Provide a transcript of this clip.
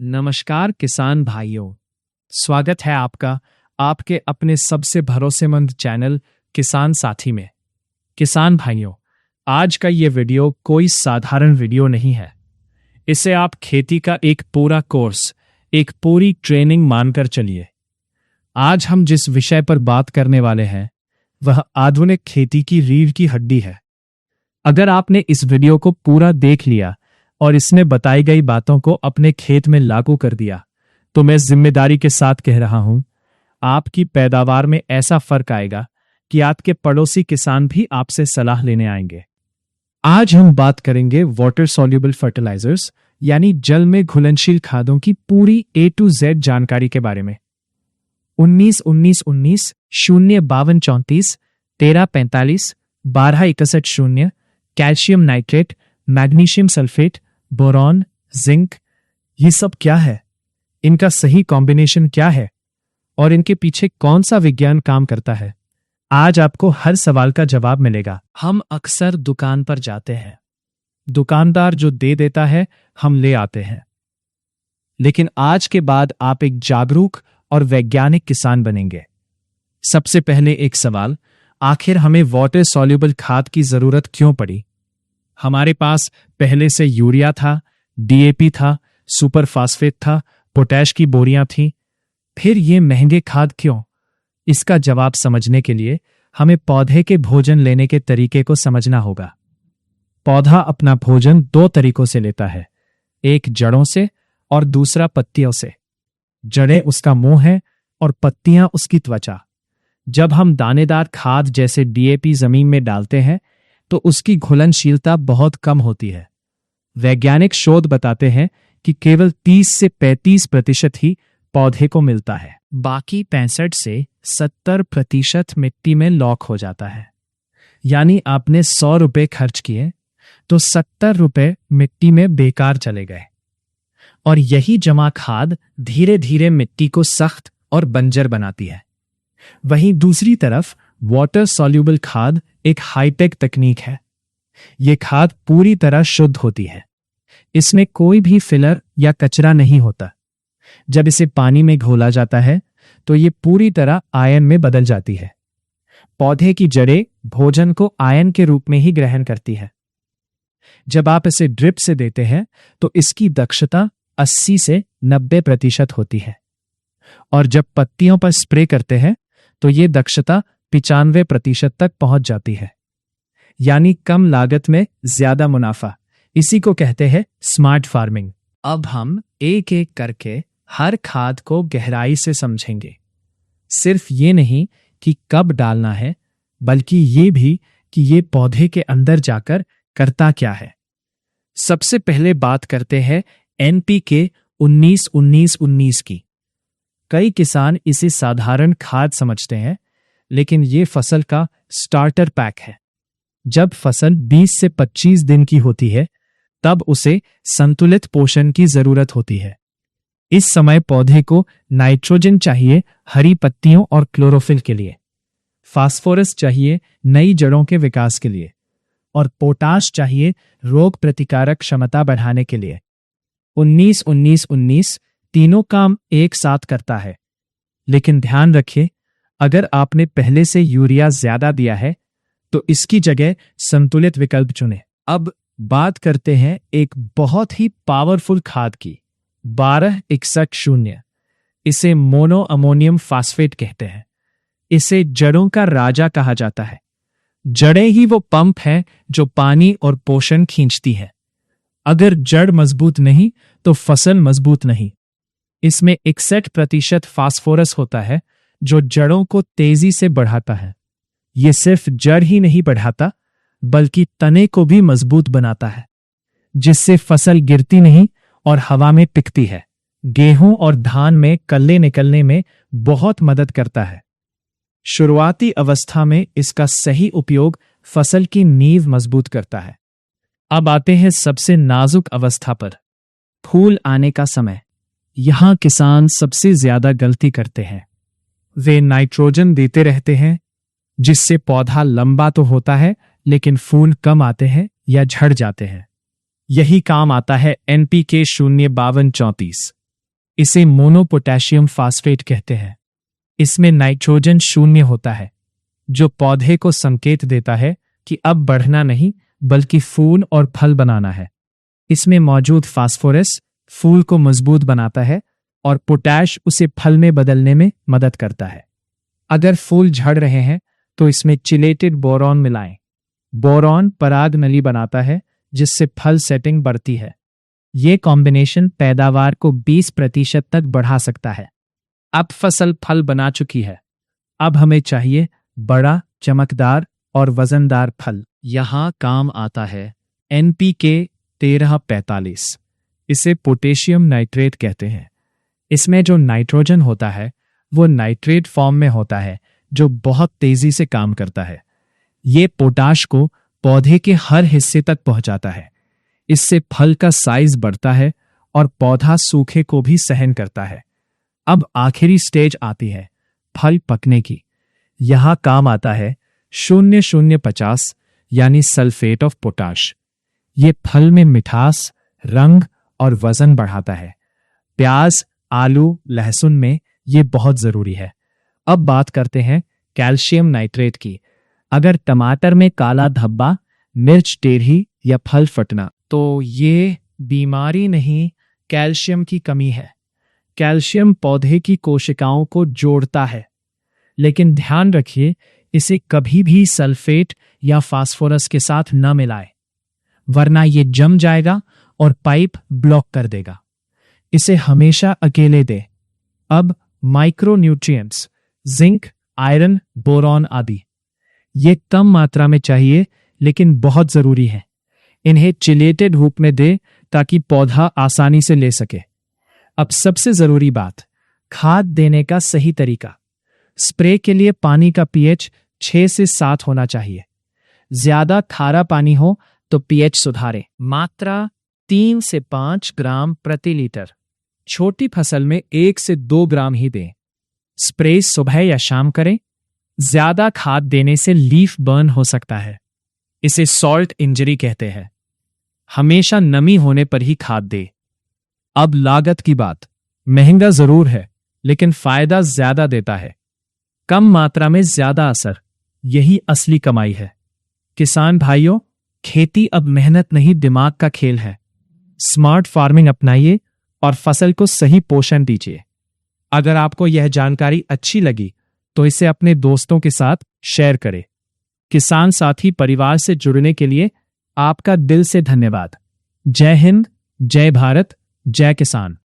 नमस्कार किसान भाइयों, स्वागत है आपका आपके अपने सबसे भरोसेमंद चैनल किसान साथी में। किसान भाइयों, आज का ये वीडियो कोई साधारण वीडियो नहीं है। इसे आप खेती का एक पूरा कोर्स, एक पूरी ट्रेनिंग मानकर चलिए। आज हम जिस विषय पर बात करने वाले हैं वह आधुनिक खेती की रीढ़ की हड्डी है। अगर आपने इस वीडियो को पूरा देख लिया और इसने बताई गई बातों को अपने खेत में लागू कर दिया, तो मैं जिम्मेदारी के साथ कह रहा हूं, आपकी पैदावार में ऐसा फर्क आएगा कि आपके पड़ोसी किसान भी आपसे सलाह लेने आएंगे। आज हम बात करेंगे वाटर सॉल्युबल फर्टिलाइजर्स यानी जल में घुलनशील खादों की पूरी A to Z जानकारी के बारे में। 19-19-19 05234 1345 1261 calcium nitrate, magnesium sulphate, boron, zinc, ये सब क्या है? इनका सही कॉम्बिनेशन क्या है और इनके पीछे कौन सा विज्ञान काम करता है? आज आपको हर सवाल का जवाब मिलेगा। हम अक्सर दुकान पर जाते हैं, दुकानदार जो दे देता है हम ले आते हैं। लेकिन आज के बाद आप एक जागरूक और वैज्ञानिक किसान बनेंगे। सबसे पहले एक सवाल, आखिर हमें वाटर सॉल्युबल खाद की जरूरत क्यों पड़ी? हमारे पास पहले से यूरिया था, DAP था, सुपर फास्फेट था, पोटैश की बोरियां थी। फिर ये महंगे खाद क्यों? इसका जवाब समझने के लिए हमें पौधे के भोजन लेने के तरीके को समझना होगा। पौधा अपना भोजन दो तरीकों से लेता है, एक जड़ों से और दूसरा पत्तियों से। जड़ें उसका मुंह है और पत्तियां उसकी त्वचा। जब हम दानेदार खाद जैसे DAP जमीन में डालते हैं तो उसकी घुलनशीलता बहुत कम होती है। वैज्ञानिक शोध बताते हैं कि केवल 30 से 35% ही पौधे को मिलता है, बाकी 65 से 70% मिट्टी में लॉक हो जाता है। यानी आपने 100 रुपए खर्च किए तो 70 रुपए मिट्टी में बेकार चले गए। और यही जमा खाद धीरे धीरे मिट्टी को सख्त और बंजर बनाती है। वहीं दूसरी तरफ वाटर सॉल्युबल खाद एक हाईटेक तकनीक है। यह खाद पूरी तरह शुद्ध होती है। इसमें कोई भी फिलर या कचरा नहीं होता। जब इसे पानी में घोला जाता है तो यह पूरी तरह आयन में बदल जाती है। पौधे की जड़ें भोजन को आयन के रूप में ही ग्रहण करती है। जब आप इसे ड्रिप से देते हैं तो इसकी दक्षता 80 से 90% होती है। और जब पत्तियों पर स्प्रे करते हैं तो यह दक्षता 95% तक पहुंच जाती है। यानी कम लागत में ज्यादा मुनाफा। इसी को कहते हैं स्मार्ट फार्मिंग। अब हम एक एक करके हर खाद को गहराई से समझेंगे। सिर्फ ये नहीं कि कब डालना है, बल्कि ये भी कि ये पौधे के अंदर जाकर करता क्या है। सबसे पहले बात करते हैं NPK 19-19-19 की। कई किसान इसे साधारण खाद समझते हैं, लेकिन ये फसल का स्टार्टर पैक है। जब फसल 20 से 25 दिन की होती है तब उसे संतुलित पोषण की जरूरत होती है। इस समय पौधे को नाइट्रोजन चाहिए हरी पत्तियों और क्लोरोफिल के लिए, फास्फोरस चाहिए नई जड़ों के विकास के लिए, और पोटाश चाहिए रोग प्रतिकारक क्षमता बढ़ाने के लिए। 19-19-19 तीनों काम एक साथ करता है। लेकिन ध्यान रखिए, अगर आपने पहले से यूरिया ज्यादा दिया है तो इसकी जगह संतुलित विकल्प चुनें। अब बात करते हैं एक बहुत ही पावरफुल खाद की, 12-61-0। इसे मोनो अमोनियम फास्फेट कहते हैं। इसे जड़ों का राजा कहा जाता है। जड़ें ही वो पंप हैं जो पानी और पोषण खींचती है। अगर जड़ मजबूत नहीं तो फसल मजबूत नहीं। इसमें 61% फास्फोरस होता है जो जड़ों को तेजी से बढ़ाता है। ये सिर्फ जड़ ही नहीं बढ़ाता, बल्कि तने को भी मजबूत बनाता है, जिससे फसल गिरती नहीं और हवा में टिकती है। गेहूं और धान में कल्ले निकलने में बहुत मदद करता है। शुरुआती अवस्था में इसका सही उपयोग फसल की नींव मजबूत करता है। अब आते हैं सबसे नाजुक अवस्था पर, फूल आने का समय। यहां किसान सबसे ज्यादा गलती करते हैं। वे नाइट्रोजन देते रहते हैं, जिससे पौधा लंबा तो होता है लेकिन फूल कम आते हैं या झड़ जाते हैं। यही काम आता है NPK 052-34। इसे मोनोपोटेशियम फास्फेट कहते हैं। इसमें नाइट्रोजन शून्य होता है, जो पौधे को संकेत देता है कि अब बढ़ना नहीं बल्कि फूल और फल बनाना है। इसमें मौजूद फास्फोरस फूल को मजबूत बनाता है और पोटैश उसे फल में बदलने में मदद करता है। अगर फूल झड़ रहे हैं तो इसमें चिलेटेड बोरॉन मिलाएं। बोरॉन पराग नली बनाता है जिससे फल सेटिंग बढ़ती है। ये कॉम्बिनेशन पैदावार को 20% तक बढ़ा सकता है। अब फसल फल बना चुकी है। अब हमें चाहिए बड़ा, चमकदार और वजनदार फल। यहां काम आता है NPK 1345। इसे पोटेशियम नाइट्रेट कहते हैं। इसमें जो नाइट्रोजन होता है वो नाइट्रेट फॉर्म में होता है, जो बहुत तेजी से काम करता है। ये पोटाश को पौधे के हर हिस्से तक पहुंचाता है। इससे फल का साइज बढ़ता है और पौधा सूखे को भी सहन करता है। अब आखिरी स्टेज आती है फल पकने की। यहां काम आता है 0050 यानी सल्फेट ऑफ पोटाश। ये फल में मिठास, रंग और वजन बढ़ाता है। प्याज, आलू, लहसुन में ये बहुत जरूरी है। अब बात करते हैं कैल्शियम नाइट्रेट की। अगर टमाटर में काला धब्बा, मिर्च टेढ़ी या फल फटना, तो ये बीमारी नहीं, कैल्शियम की कमी है। कैल्शियम पौधे की कोशिकाओं को जोड़ता है, लेकिन ध्यान रखिए इसे कभी भी सल्फेट या फास्फोरस के साथ न मिलाएं, वरना ये जम जाएगा और पाइप ब्लॉक कर देगा। इसे हमेशा अकेले दें। अब माइक्रोन्यूट्रिएंट्स, जिंक, आयरन, बोरॉन आदि, ये कम मात्रा में चाहिए लेकिन बहुत जरूरी है। इन्हें चिलेटेड रूप में दे ताकि पौधा आसानी से ले सके। अब सबसे जरूरी बात, खाद देने का सही तरीका। स्प्रे के लिए पानी का pH 6 से 7 होना चाहिए। ज्यादा खारा पानी हो तो pH सुधारें। मात्रा 3 से 5 ग्राम प्रति लीटर। छोटी फसल में 1 से 2 ग्राम ही दें। स्प्रे सुबह या शाम करें। ज्यादा खाद देने से लीफ बर्न हो सकता है। इसे सॉल्ट इंजरी कहते हैं। हमेशा नमी होने पर ही खाद दे। अब लागत की बात। महंगा जरूर है लेकिन फायदा ज्यादा देता है। कम मात्रा में ज्यादा असर, यही असली कमाई है। किसान भाइयों, खेती अब मेहनत नहीं दिमाग का खेल है। स्मार्ट फार्मिंग अपनाइए और फसल को सही पोषण दीजिए। अगर आपको यह जानकारी अच्छी लगी तो इसे अपने दोस्तों के साथ शेयर करें। किसान साथी परिवार से जुड़ने के लिए आपका दिल से धन्यवाद। जय हिंद, जय भारत, जय किसान।